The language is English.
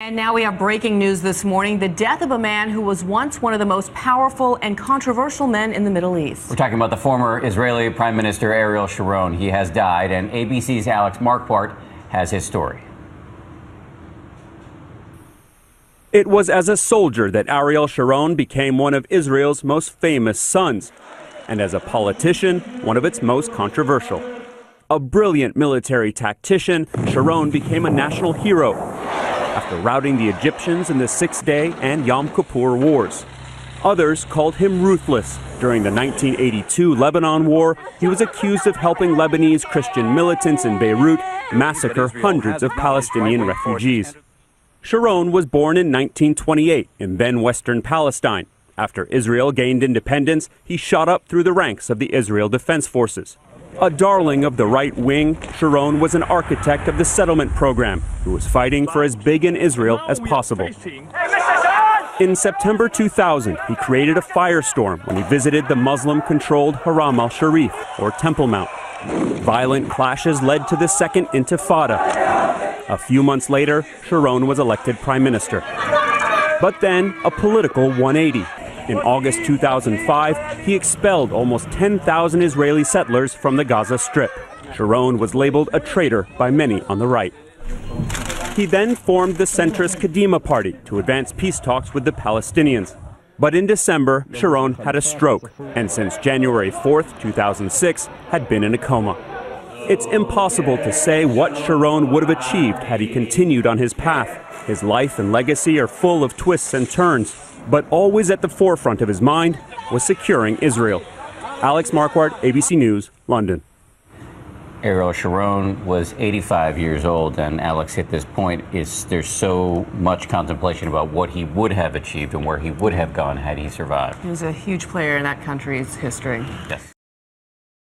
And now we have breaking news this morning. The death of a man who was once one of the most powerful and controversial men in the Middle East. We're talking about the former Israeli Prime Minister Ariel Sharon. He has died, and ABC's Alex Marquardt has his story. It was as a soldier that Ariel Sharon became one of Israel's most famous sons, and as a politician, one of its most controversial. A brilliant military tactician, Sharon became a national hero after routing the Egyptians in the Six-Day and Yom Kippur Wars. Others called him ruthless. During the 1982 Lebanon War, he was accused of helping Lebanese Christian militants in Beirut massacre hundreds of Palestinian refugees. Sharon was born in 1928 in then Western Palestine. After Israel gained independence, he shot up through the ranks of the Israel Defense Forces. A darling of the right wing, Sharon was an architect of the settlement program who was fighting for as big an Israel as possible. In September 2000, he created a firestorm when he visited the Muslim-controlled Haram al-Sharif, or Temple Mount. Violent clashes led to the Second Intifada. A few months later, Sharon was elected prime minister. But then, a political 180. In August 2005, he expelled almost 10,000 Israeli settlers from the Gaza Strip. Sharon was labeled a traitor by many on the right. He then formed the centrist Kadima party to advance peace talks with the Palestinians. But in December, Sharon had a stroke, and since January 4th, 2006, had been in a coma. It's impossible to say what Sharon would have achieved had he continued on his path. His life and legacy are full of twists and turns, but always at the forefront of his mind was securing Israel. Alex Marquardt, ABC News, London. Ariel Sharon was 85 years old, and Alex, at this point, there's so much contemplation about what he would have achieved and where he would have gone had he survived. He was a huge player in that country's history. Yes.